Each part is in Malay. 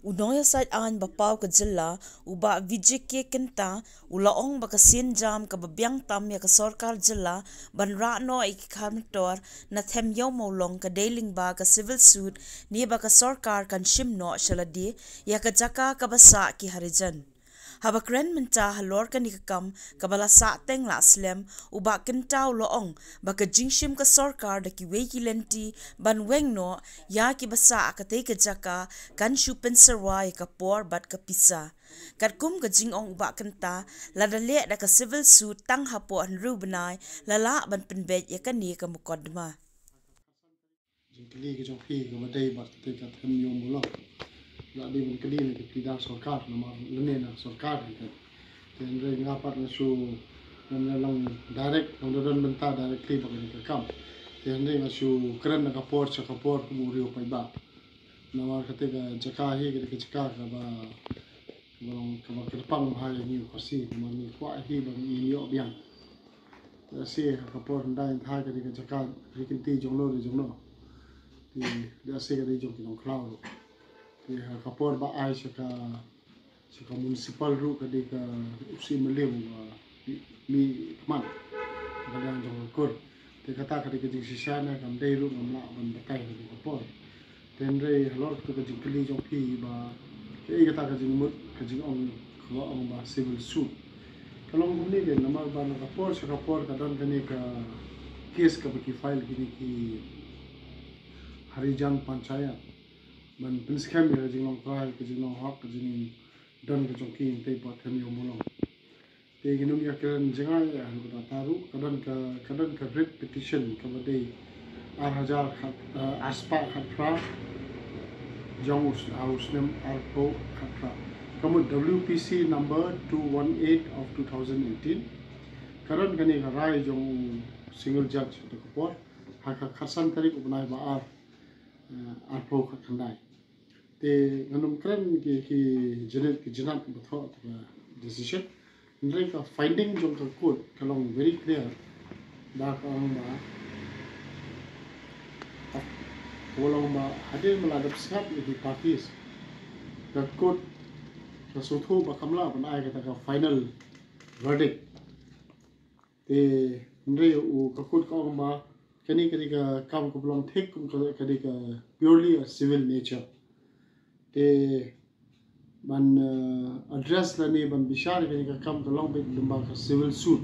Unoya side an bapau ke jela uba vijike Kynta ulaong bakasin jam ke babiang tam ya ke sorkar jela ban rakno ik Kharmetor na them yaw maulong ke dealing ba ke civil suit ni ba ke sorkar kan shimno shaladi ya ke jaka ke basa ki harijan. Habakren menta halor kan ikam kabala sa teng la slem uba Kynta uloong ba ke jingshim ke sorkar da ki weki lenti ban wengno ya ki basa akate ke jaka kan shupen serwa ya kapor bat ke pisa. Kat kum ke jingong uba Kynta lada le da ke civil suit tang Hapoh nru Bnai lala ban penbet ya kan ni ke mukodma. Jengkeli ke jongpi ke badai bat ketika tem yom mulo. Ladi ban keli ni tidak sorkar nama lene na sorkar kita. Dan re ngapat na su lang direct nang benta directly bagai ke kam. Dan re ngasu keren na kapor ku muri upai ba. Nama ketika jaka hi ketika jaka ka ba kama kerpang hai ni kursi nama ni kwa hi bang iyo biang. Si kapor ndai thai ketika jaka rikinti jonglo di jonglo. Thì đã xây cái dùng cái cloud thì kapor ba ai sẽ ka municipal ru cái đi ka usi meliu mi man cái đang dùng cor thì kata cái cái sisa na kam dei ru ngam la ban bakai cái kapor then re halor cái dùng kli trong khi ba cái kata cái dùng mut cái dùng ông ba civil suit kalau ngum ni cái nama ba kapor sẽ kapor ka dan cái ka case ka baki file ki Harijan Panchayat ban prinskem ya jinglong trai ke jinglong hak ke jing dan ke jongki te pa them yo molong te ginum ya keren jingai ya hu taru kadan ka writ petition ka bade 8000 aspa khatra jongus ausnem arpo khatra kamu WPC number 218 of 2018 kadan kani ka rai jong single judge to ko haka khasan tarik Bnai ba Hapoh khandai te nganum kran ki jenat betho decision ndre ka finding jong ka court kalong very clear da ka ba hade meladap sat di parties ka court ka sotho ba kamla ban ai ka final verdict te ndre u ka court ka ba kani ka kam ko belong thik kani ka purely a civil nature te ban address lani ban bishar kani ka kam ka long bit lumba ka civil suit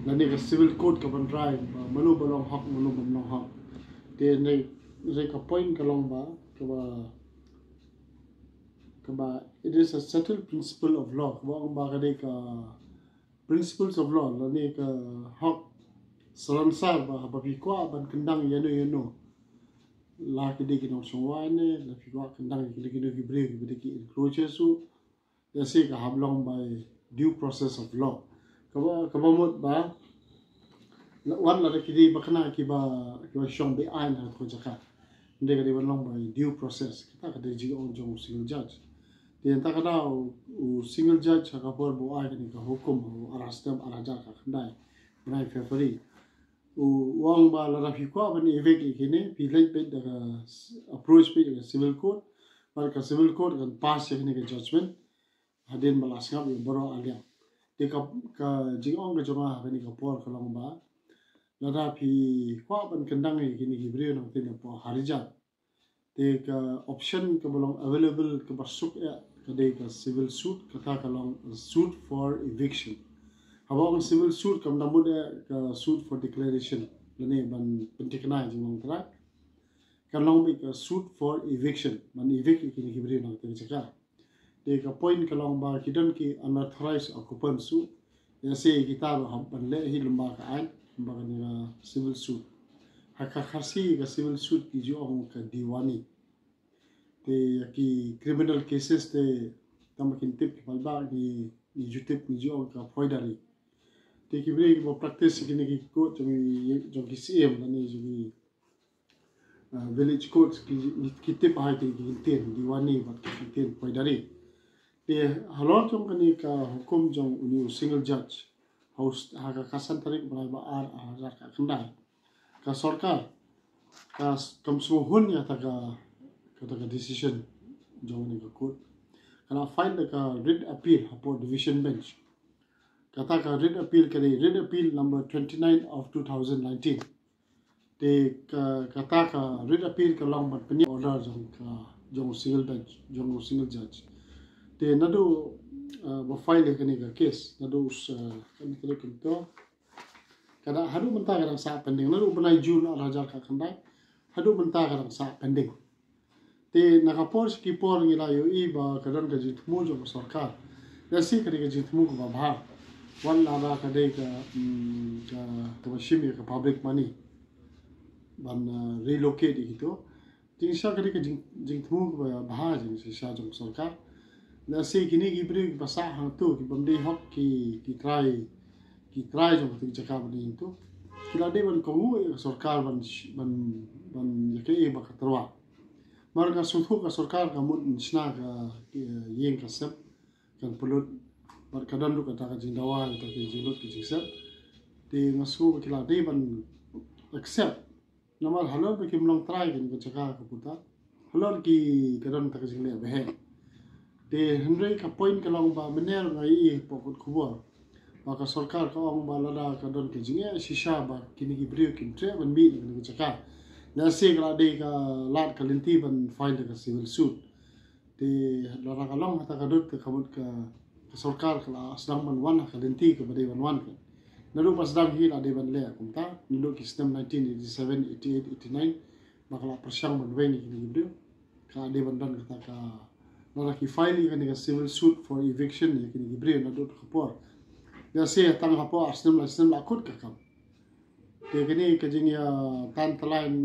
lani ka civil code ka ban drive manu belong hak te ne ka point ka long ba it is a settled principle of law ba kani ka principles of law lani ka hak Saransar ba kwa ban kendang yano la kede ki nong songwane la fikwa kendang ki ki break ki encroaches su ya se ka hablong by due process of law kaba mot ba wan la kede bakna ki ba shong be ain ha ko jaka ndega de ban long by due process kita ka de ji on jong single judge den ta kada u single judge ka por bo ai ni ka hukum arastam araja ka khandai Bnai February uang ba la fikwa ban evek ikine pilai pe da approach pe da civil court par ka civil court kan pass yakne ka judgment hadin bala sngap yo boro alia te ka jingong ka jonga ka ni ka por ka long ba la da phi kwa ban kendang ikine ki bre no te na po harija te ka option ka bolong available ka basuk ya ka de ka civil suit ka ta ka long suit for eviction Habang civil suit kam namun ka suit for declaration lani ban pentikna jingong tra kan long ka suit for eviction man evict ikini kibri nang te chaka de ka point ka long ba kidan ki unauthorized occupant su ya se gitar ham ban le hi lumba ka ai lumba ka ni civil suit haka kharsi ka civil suit ki jo ong ka diwani te ki criminal cases te tamakin tip balba ni jutip ni jo ka foidari te ki break mo practice kini ki court jong ki CM ni jogi village court ki te pa ki ten diwani bat ki ten poidari te halor jong kani ka hukum jong uni single judge house ha ka kasan tarik Bnai ba ar ka khandai ka sarkar ka kam smo hun ya ta ka decision jong ni ka court kana find the writ appeal Hapoh division bench kata ka writ appeal number 29 of 2019 te kata ka writ appeal ka long but peni order jong single bench jong single judge te nadu ba file ka ni ka case nadu kan to kada hadu mentah kadang sa pending nadu Bnai June rajar ka kandai hadu mentah kadang sa pending te nakapor skipor ngila yo ba kadang ka jitmu jong sarkar dasi ka jitmu ko ba wan la ka de ka mashim ka public money ban relocate gitu ting sha ka jitmu ko ba jing sha jong sarkar dasi kini gibri basa hang tu ki bamde hok ki try jong ting cakap ni itu kila de ban kongu sarkar ban yake ba katarwa marga suthu ka sarkar ka mun sna ka yeng ka sep kan pulut bar kadan lu ka ta ka jindawa ta ki jilut ki sep te ngasu kila de ban accept namal halal be kim long try kan ka cakap ka puta halal ki kadan ta ka jingle be he te hendrai ka point ka long ba mener ngai pokut khubor maka sarkar ka ong ba lada ka don ke jinge shisha ba kini ki brio kim tre ban mi ni ka cakap na se kala de ka lat ka linti ban file ka civil suit te lara ka long hata ka dot ka khamut ka sarkar kala asdang ban wan ka linti ka bade ban wan ka naru pas dang hi la de ban le kumta nido ki system 1987 88 89 bakala persyang ban weni kini brio ka de ban dan kata ka lara ki file ka civil suit for eviction ni kini brio na dot khapor ya se tang Hapoh asnem la kut ka kam te kini ka jing ya tan talain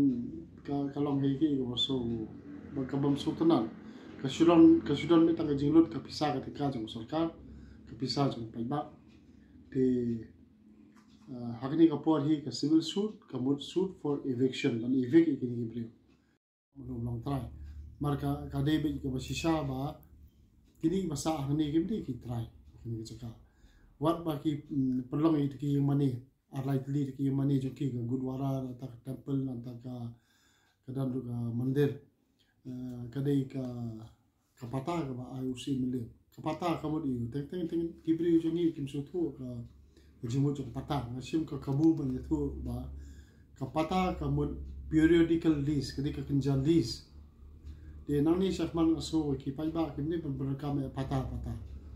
ka long hi ki ko so bagkabam sultanan ka sudan mi tang jing lut ka pisa ka jong sarkar ka pisa jong paiba te hakni ka por hi ka civil suit ka mut suit for eviction lan evict ikini gibri mo long try marka ka de be ka shisha ba kini masa hakni gibri ki try kini ka chaka wat ba ki perlong itu ki mani likely ki mani jo ki gurdwara ta temple na ta ka kadam ka mandir kadai ka kapata ka ba ayu si mile kapata ka mo di teng kibri jo ni kim so thu ka jimu jo kapata ngasim ka kabu ban thu ba kapata ka mo periodical lease kadai ka kinja lease de nang ni sakman aso ki pai ba kim ni ban ka me pata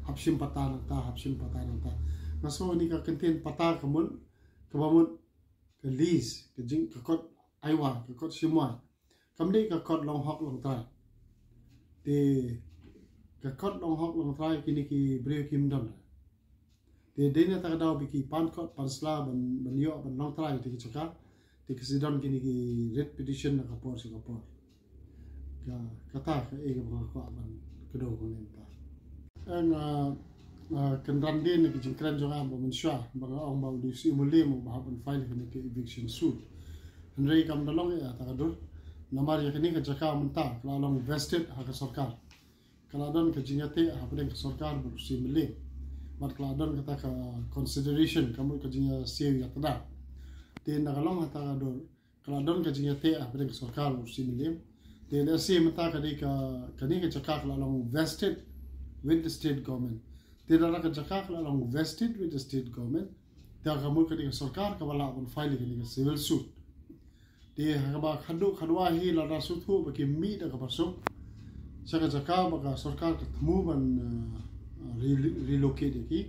hapsim pata nanta naso ni ka contain pata kamun kabamun ka lease ka jing ka kot aiwa ka kot simwa kamde ka kot long hok long trai te ka kot long hok long trai kini ki bre kim dam te dena ta daw bi ki pan kot pan sla ban yo ban long trai te ki chaka te ki sidon kini ki red petition na ka por ka kata ka e ka ko ban kedo ko nenta ang kendan din ki jingkran jong am bon sha ba ong ba di si mulle mo ba ban file ni ke eviction suit hendrai kam dalong ya ta dur namar ya kini ka jaka menta kala long vested ha ka sarkar kala don ka jingate ha pren ka sarkar bu si mulle mat kala don ka ta ka consideration kamu ka jinga si ya tada te na kalong ha ta dur kala don ka jingate ha pren ka sarkar bu si mulle te na si menta ka di ka kani ka jaka kala long vested with the state government. Tidak ada kerja long vested with the state government. Dia kamu ketika sarkar kawala pun file ketika civil suit. Dia kaba kadua hi lada suit hu bagi mi dah kapasuk. Saya kerja bagi sarkar ketemu ban relocate lagi.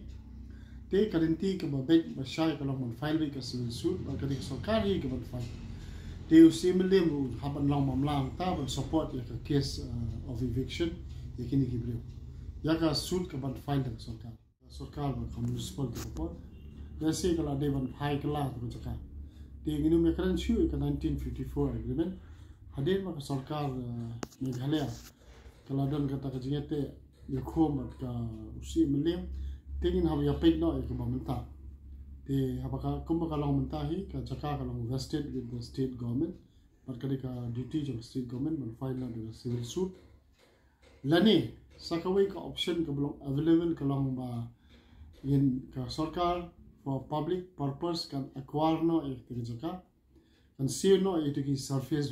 Dia kadenti kaba Beit Beit kalau pun file ketika civil suit bagi ketika sarkar hi kaba file. Dia usi melim haban long mamlang ta ban support ya case of eviction yakini kibriu. Yaga suit ka ban file ka sarkar ba ka municipal ka po dasi kala de ban file kala ko chaka te nginu me kran shu ka 1954 agreement hadin ma ka sarkar meghalaya kala don ka ta ka jingete ye khom ka usi melim tingin hab ya pek no ka ba menta te habaka kumba ka long menta hi ka chaka ka long vested with the state government par ka duty of state government ban file na the civil suit lani sakaway ka option ka belum available ka long ba yin ka sarkar for public purpose kan acquire no ek jaka kan see no it ki surface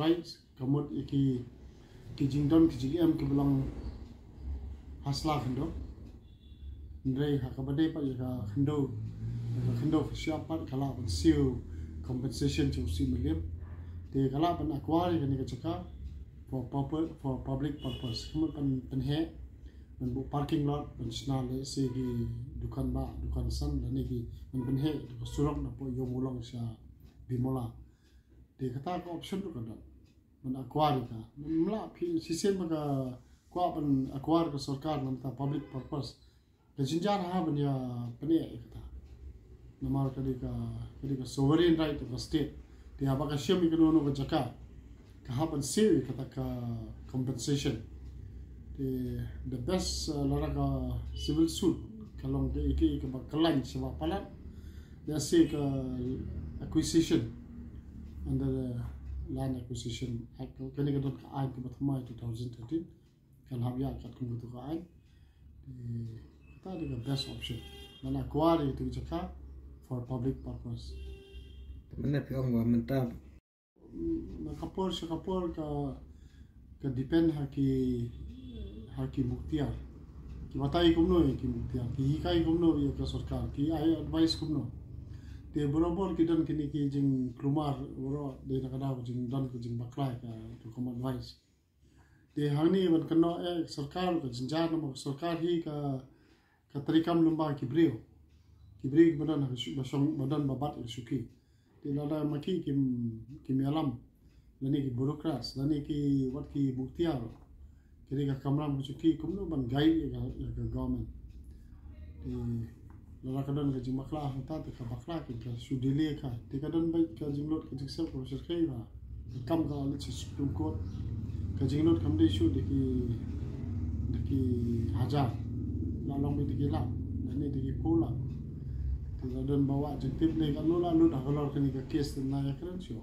rights kamot iki kijing don kijing em ke belang hasla kendo ndrei hakabade pa ya kendo siapa kala ban siu compensation to si million te kala ban acquire ni ka chaka for public purpose kuma pan he ban bu parking lot ban snale se gi dukan san dan ni ban ban he surok na po yo mulong sha bimola te kata ko option to kada ban acquire ka mla phi sistem ka kwa ban acquire ka sarkar nan ta public purpose ke jinjar ha ban ya pane kata namar kadika sovereign right of the state te abaka shemi kanono ka jaka ka haban sewi kata ka compensation the best laraka civil suit kalong ke iki ka bakalan sa palat they say ka acquisition under the land acquisition act kani ka ka act ka bathmai 2013 kan habya kat kum to ka act the best option mana acquire to jaka for public purpose. Mana piang wa mentap. Kapor ka depend haki muktiar. Ki matai kumno ki muktiar. Ki hikai kumno ya ka sarkar. Ki ai advice kumno. Te borobar ki dan kini ki jing klumar boro de na kada jing dan ko jing baklai ka to come advice. Te hangni ban kano sarkar ka jinjar na sarkar hi ka tarikam lumba ki brio. Kibri badan basong badan babat suki ti lada maki kim alam lani ki burokras lani ki wat ki buktiar kiri ka kamram suki kumno ban gai ya government ti lada kadan ka jimakla hata ta ka bakla ki ka sudile ka ti kadan bai ka jinglot ka jiksel ko sirkai ba kam ka ali supreme court ka jinglot kam de shu de ki hajar la long bi ti la lani ti pola dan bawa jentip ni kan nula lu dah kalau kini ke kes na ya keren sio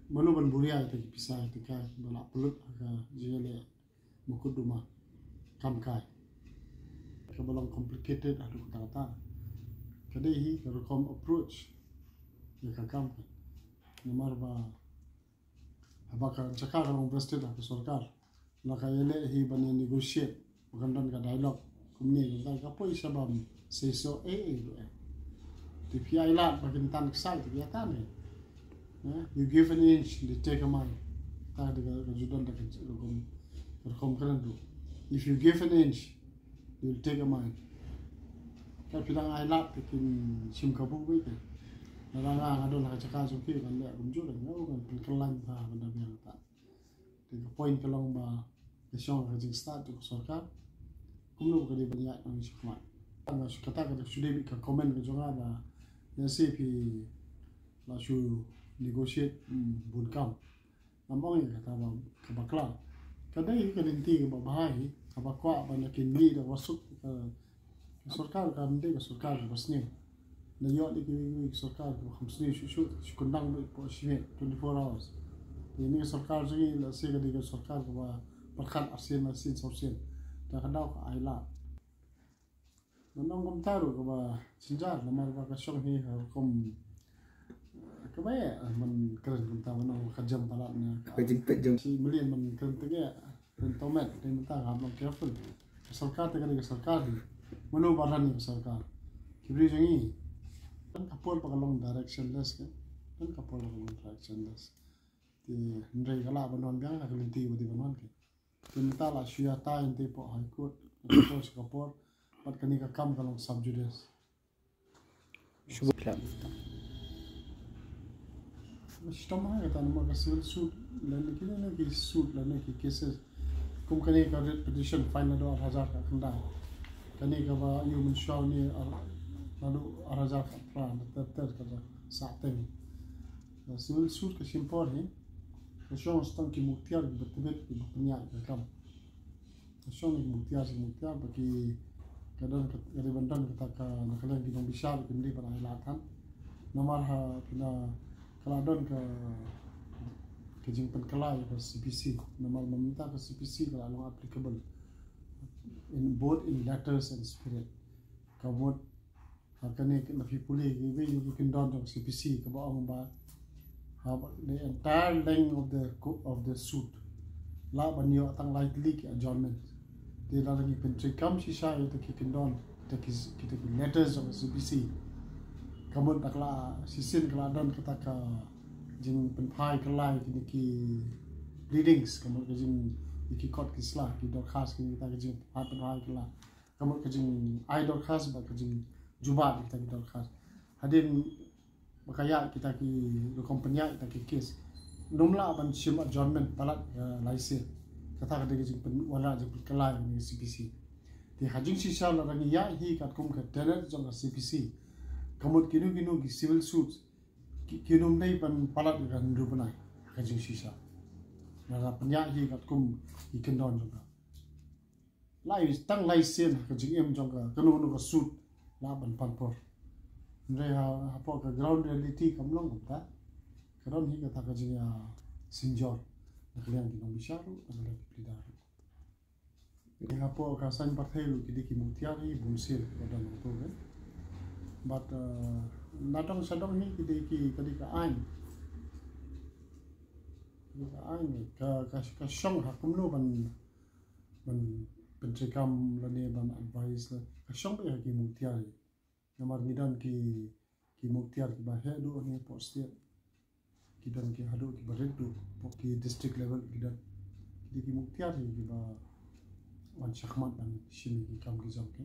manu ban buria itu pisah itu kai bala pelut aga jele mukut rumah kam kai kebalang complicated adu kata kadai hi kom approach ya kam nomor ba abaka cakar orang invested ke sarkar maka ele hi ban negotiate bukan dan ka dialog kumni ka poi sabam say so If you are not making tan excited, you are you give an inch, they take a mile. If you give an inch, you will take a mile. If you don't like taking Shimkabu with it, I don't like to catch a kid and let them do it. No one can land that. Take a point along by the song has started to Sorka. Come look at the yard on Shikman. And I should be a comment with Jogada. Ya si pi la shu negotiate bunkam namong ya kata ba kabakla kadai ka dinti ka bahai kabakwa ba nakin ni da wasuk sarkar ka mde ka sarkar basni na yo ki sarkar ko 50 shu kundang po shime 24 hours ini sarkar ji la se ka sarkar ko ba parkhan asin sausen ta kadaw ka aila Nandang taruh kepada sinjar, lemar pakai syong ni kom kebaya man keren kita menang kejam palatnya. Si melian man keren tega dan tomat dan mentah hamam careful. Sarkar tega sarkar ni, manu baran ni sarkar. Kibri jangi, kan kapol pakalong directionless kan, kan kapol pakalong directionless. Di ndai kala banon biang nak linti budi banon kan. Mentah lah syuata yang tipe high court, kapol. Pat kani ka kam kalong subjudice. Shubh plan. Mustama kata nama ka civil suit lani kini na ki suit lani ki cases. Kum kani ka petition fine na 2000 ka kanda. Kani ka ba human show ni lalu 2000 ka pra na ter ka sa teng. Civil suit ka simpor ni. Ka show stang ki muktiar betebet ki penyak ka kam. Ka show ni muktiar bagi kadang dari bandan kita nakalan ginong bisar kundi para hilatan nomor ha kina kaladon ke jingpan kalai ke CPC nomor meminta ke CPC kalau applicable in both in letters and spirit kabut hakane na pipuli gibe you can don to CPC kabo ang ba the entire length of the suit la banyo tang lightly ki adjournment de la lagi pentri kam sisa itu ki kendon kita ki letters of CPC kamun takla sisin kala don kita ka jing penpai kelai ki readings kamun ka jing ki kot ki sla ki dor khas ki kita ka jing penpai kala kamun ka jing ai dor khas ba ka jing jubat kita ki dor khas hadin makaya kita ki do kompanya kita ki case numla ban sim adjournment palat laise kata ka de jing pen wala jing kelai ni CPC di hajing sisa la rangi ya hi kat kum ka tenet jong CPC kamut kinu ki civil suits kinum nei pan palat kan ru banai hajing sisa na panya hi kat kum i kendon jong lai tang lai sen ka jing em jong ka kanu no ka suit la ban pan por ndai ha po ka ground reality kam long ta karon hi ka ka jing ya sinjor na kliang ki nong bisharu na la ki plidaru ni Hapoh ka san parthelu ki diki mutiari bunsil badan to ke but natong sadong ni ki diki kadika ain ka shong hakum no ban pencekam lane ban advice la ka shong be ki mutiari namar nidan ki mutiar ki ba hedu ni post ki dan ki hadu ki baredu ki district level ki dan diki mutiari ki ba wan shakmat ban shimi ki kam ki zamke